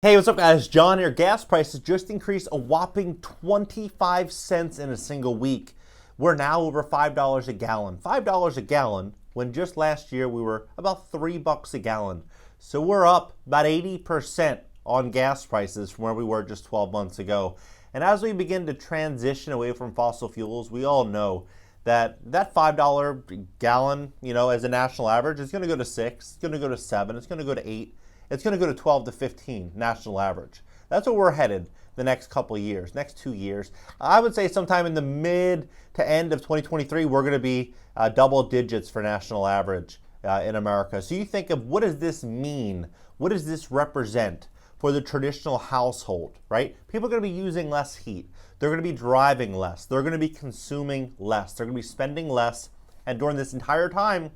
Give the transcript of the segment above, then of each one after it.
Hey, what's up guys? John here. Gas prices just increased a whopping 25 cents in a single week. We're now over $5 a gallon. $5 a gallon when just last year we were about $3 a gallon. So we're up about 80% on gas prices from where we were just 12 months ago. And as we begin to transition away from fossil fuels, we all know that $5 gallon, as a national average is going to go to 6, it's going to go to 7, it's going to go to 8. It's going to go to 12 to 15 national average. That's where we're headed the next couple of years, next 2 years. I would say sometime in the mid to end of 2023, we're going to be double digits for national average in America. So you think of what does this mean? What does this represent for the traditional household, right? People are going to be using less heat. They're going to be driving less. They're going to be consuming less. They're going to be spending less. And during this entire time,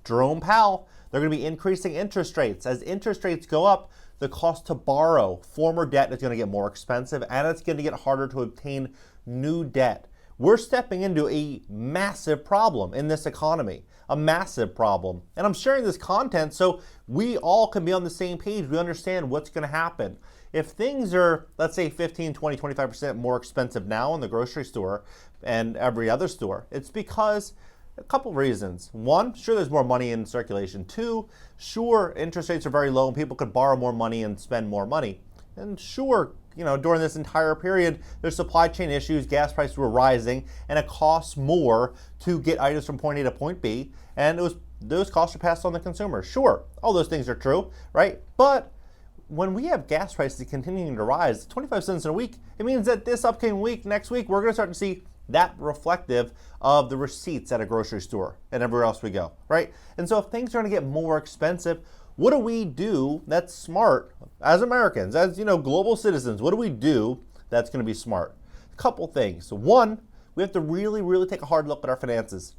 Jerome Powell, they're going to be increasing interest rates. As interest rates go up, the cost to borrow former debt is going to get more expensive, and it's going to get harder to obtain new debt. We're stepping into a massive problem in this economy, a massive problem. And I'm sharing this content so we all can be on the same page. We understand what's going to happen. If things are, let's say, 15, 20, 25% more expensive now in the grocery store and every other store, it's because a couple reasons. One, sure, there's more money in circulation. Two, sure, interest rates are very low and people could borrow more money and spend more money. And sure, during this entire period, there's supply chain issues, gas prices were rising, and it costs more to get items from point A to point B, and those costs are passed on to the consumer. Sure, all those things are true, right? But when we have gas prices continuing to rise, 25 cents in a week, it means that this upcoming week, next week, we're going to start to see that reflective of the receipts at a grocery store and everywhere else we go, right? And so if things are going to get more expensive, what do we do that's smart as Americans, as global citizens? What do we do that's going to be smart? A couple things. So one, we have to really, really take a hard look at our finances.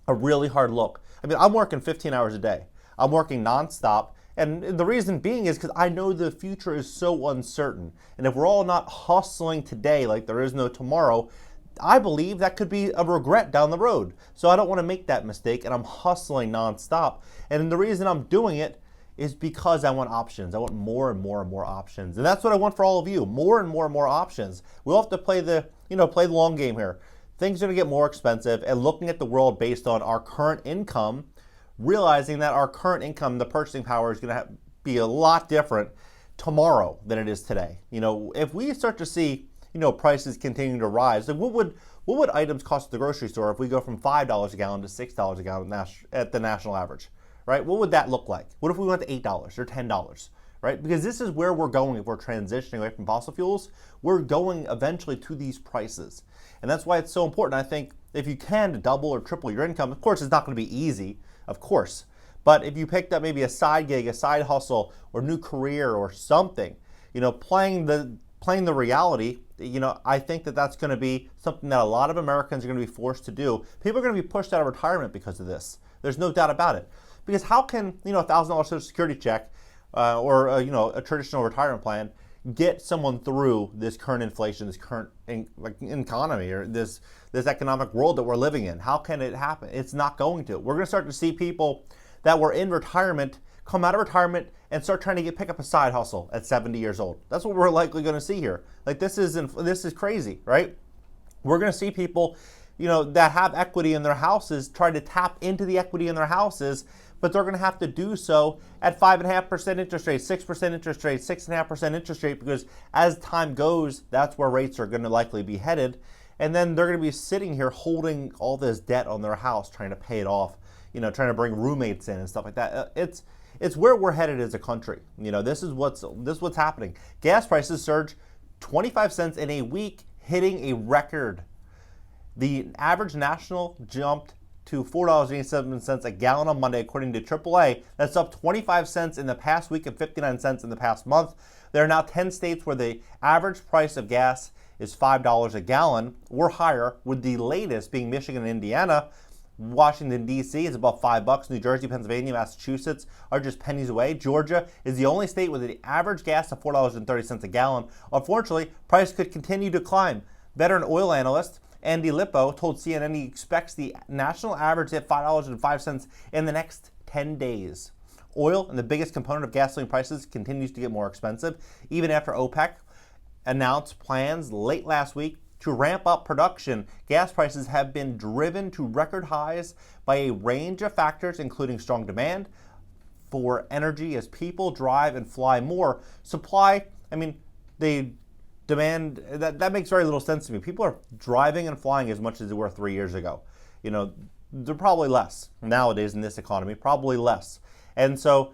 A really hard look. I mean, I'm working 15 hours a day. I'm working nonstop. And the reason being is because I know the future is so uncertain. And if we're all not hustling today like there is no tomorrow, I believe that could be a regret down the road. So I don't want to make that mistake, and I'm hustling nonstop. And the reason I'm doing it is because I want options. I want more and more and more options. And that's what I want for all of you, more and more and more options. We'll have to play the long game here. Things are going to get more expensive, and looking at the world based on our current income, realizing that our current income, the purchasing power is going to be a lot different tomorrow than it is today. If we start to see prices continuing to rise, like what would items cost at the grocery store if we go from $5 a gallon to $6 a gallon at the national average, right? What would that look like? What if we went to $8 or $10, right? Because this is where we're going if we're transitioning away from fossil fuels. We're going eventually to these prices. And that's why it's so important, I think, if you can, to double or triple your income. Of course, it's not going to be easy, of course. But if you picked up maybe a side gig, a side hustle, or new career or something, playing the reality, I think that's going to be something that a lot of Americans are going to be forced to do. People are going to be pushed out of retirement because of this. There's no doubt about it. Because how can, a $1,000 Social Security check or, a traditional retirement plan get someone through this current inflation, this current economy, or this economic world that we're living in? How can it happen? It's not going to. We're going to start to see people that were in retirement come out of retirement and start trying to pick up a side hustle at 70 years old. That's what we're likely going to see here. Like this is crazy, right? We're going to see people, that have equity in their houses try to tap into the equity in their houses, but they're going to have to do so at 5.5% interest rate, 6% interest rate, 6.5% interest rate, because as time goes, that's where rates are going to likely be headed. And then they're going to be sitting here holding all this debt on their house, trying to pay it off, trying to bring roommates in and stuff like that. It's where we're headed as a country. This is what's happening. Gas prices surge 25 cents in a week, hitting a record. The average national jumped to $4.87 a gallon on Monday, according to AAA. That's up 25 cents in the past week and 59 cents in the past month. There are now 10 states where the average price of gas is $5 a gallon or higher, with the latest being Michigan and Indiana. Washington, D.C. is above $5. New Jersey, Pennsylvania, Massachusetts are just pennies away. Georgia is the only state with the average gas of $4.30 a gallon. Unfortunately, price could continue to climb. Veteran oil analyst Andy Lippo told CNN he expects the national average at $5.05 in the next 10 days. Oil, and the biggest component of gasoline prices, continues to get more expensive, even after OPEC announced plans late last week to ramp up production. Gas prices have been driven to record highs by a range of factors, including strong demand for energy as people drive and fly more. Supply, the demand, that makes very little sense to me. People are driving and flying as much as they were 3 years ago. They're probably less nowadays in this economy, probably less. And so,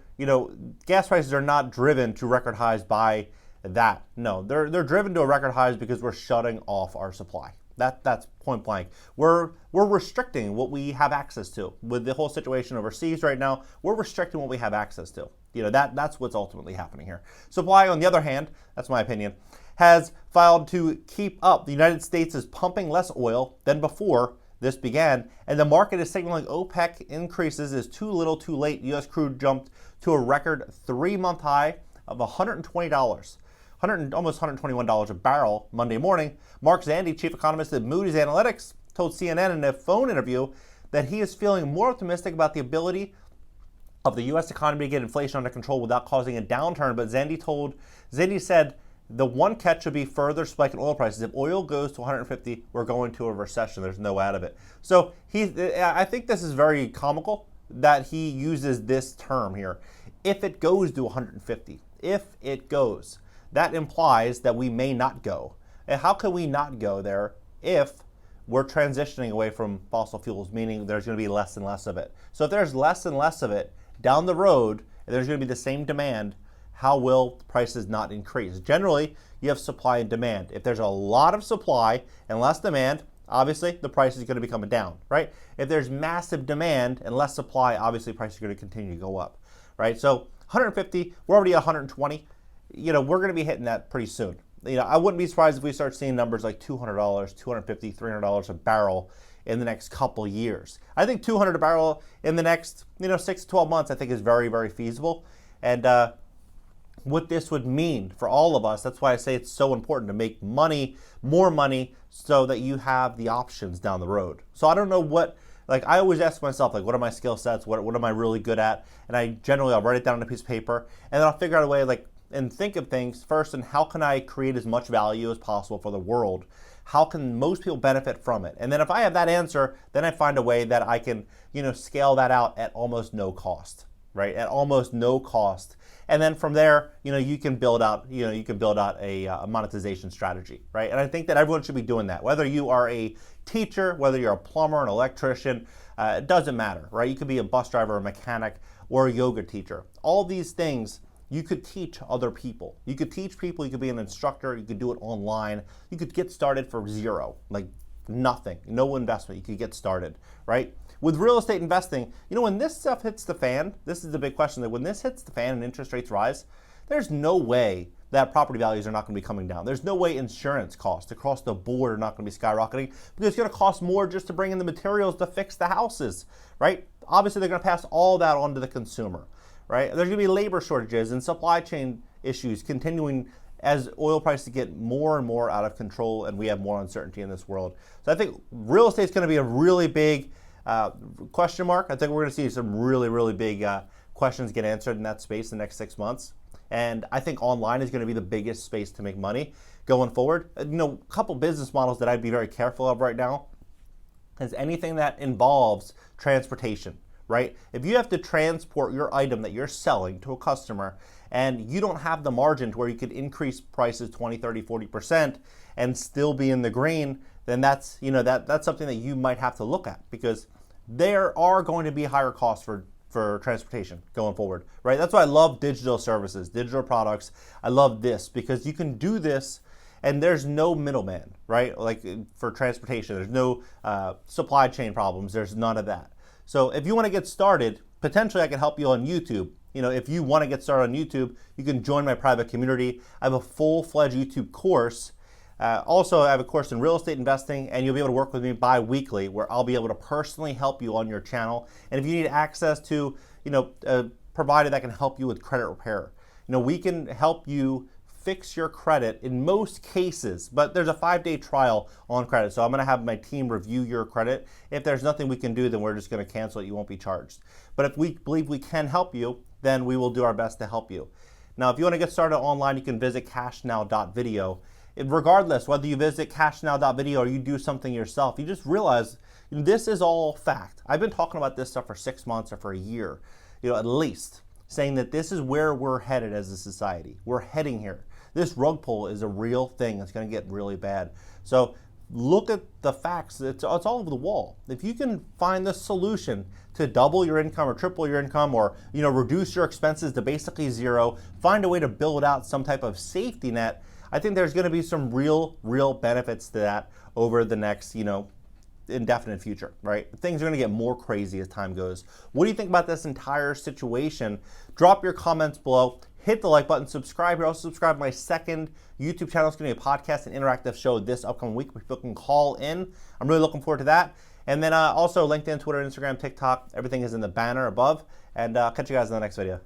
gas prices are not driven to record highs by that. No, they're driven to a record highs because we're shutting off our supply. That's point blank. We're restricting what we have access to. With the whole situation overseas right now, we're restricting what we have access to. That's what's ultimately happening here. Supply, on the other hand, that's my opinion, has filed to keep up. The United States is pumping less oil than before this began, and the market is signaling OPEC increases is too little too late. U.S. crude jumped to a record 3-month high of $120. Almost $121 a barrel Monday morning. Mark Zandi, chief economist at Moody's Analytics, told CNN in a phone interview that he is feeling more optimistic about the ability of the U.S. economy to get inflation under control without causing a downturn. But Zandi said the one catch would be further spike in oil prices. If oil goes to 150, we're going to a recession. There's no out of it. So I think this is very comical that he uses this term here. If it goes to 150, if it goes, that implies that we may not go. And how can we not go there if we're transitioning away from fossil fuels, meaning there's going to be less and less of it? So if there's less and less of it down the road, and there's going to be the same demand, how will prices not increase? Generally, you have supply and demand. If there's a lot of supply and less demand, obviously the price is going to be coming down, right? If there's massive demand and less supply, obviously prices are going to continue to go up, right? So 150, we're already at 120. We're going to be hitting that pretty soon. I wouldn't be surprised if we start seeing numbers like $200, $250, $300 a barrel in the next couple years. I think $200 a barrel in the next, 6 to 12 months, I think is very, very feasible. And what this would mean for all of us, that's why I say it's so important to make money, more money, so that you have the options down the road. So I don't know I always ask myself, what are my skill sets? What am I really good at? And I'll write it down on a piece of paper, and then I'll figure out a way, and think of things first, and how can I create as much value as possible for the world? How can most people benefit from it? And then if I have that answer, then I find a way that I can, scale that out at almost no cost, right? At almost no cost. And then from there, you can build out, a monetization strategy, right? And I think that everyone should be doing that. Whether you are a teacher, whether you're a plumber, an electrician, it doesn't matter, right? You could be a bus driver, a mechanic, or a yoga teacher. All these things you could teach other people. You could teach people, you could be an instructor, you could do it online. You could get started for zero, nothing, no investment, you could get started, right? With real estate investing, when this stuff hits the fan, this is the big question, that when this hits the fan and interest rates rise, there's no way that property values are not going to be coming down. There's no way insurance costs across the board are not going to be skyrocketing, because it's going to cost more just to bring in the materials to fix the houses, right? Obviously, they're going to pass all that on to the consumer, right? There's going to be labor shortages and supply chain issues continuing as oil prices get more and more out of control and we have more uncertainty in this world. So I think real estate is going to be a really big question mark. I think we're going to see some really, really big questions get answered in that space in the next 6 months. And I think online is going to be the biggest space to make money going forward. A couple business models that I'd be very careful of right now is anything that involves transportation, right? If you have to transport your item that you're selling to a customer and you don't have the margin to where you could increase prices 20, 30, 40% and still be in the green, then that's something that you might have to look at, because there are going to be higher costs for transportation going forward, right? That's why I love digital services, digital products. I love this because you can do this and there's no middleman, right? For transportation, there's no supply chain problems. There's none of that. So if you want to get started, potentially I can help you on YouTube. If you want to get started on YouTube, you can join my private community. I have a full-fledged YouTube course. Also, I have a course in real estate investing, and you'll be able to work with me bi-weekly, where I'll be able to personally help you on your channel. And if you need access to, a provider that can help you with credit repair, we can help you fix your credit in most cases, but there's a 5-day trial on credit. So I'm going to have my team review your credit. If there's nothing we can do, then we're just going to cancel it. You won't be charged. But if we believe we can help you, then we will do our best to help you. Now, if you want to get started online, you can visit cashnow.video. Regardless, whether you visit cashnow.video or you do something yourself, you just realize this is all fact. I've been talking about this stuff for 6 months or for a year, at least, saying that this is where we're headed as a society. We're heading here. This rug pull is a real thing. It's going to get really bad. So look at the facts. It's all over the wall. If you can find the solution to double your income or triple your income, or reduce your expenses to basically zero, find a way to build out some type of safety net, I think there's going to be some real benefits to that over the next indefinite future, right? Things are going to get more crazy as time goes. What do you think about this entire situation? Drop your comments below. Hit the like button, subscribe. You're also subscribed to my second YouTube channel. It's going to be a podcast and interactive show this upcoming week where people can call in. I'm really looking forward to that. And then also LinkedIn, Twitter, Instagram, TikTok, everything is in the banner above. And I'll catch you guys in the next video.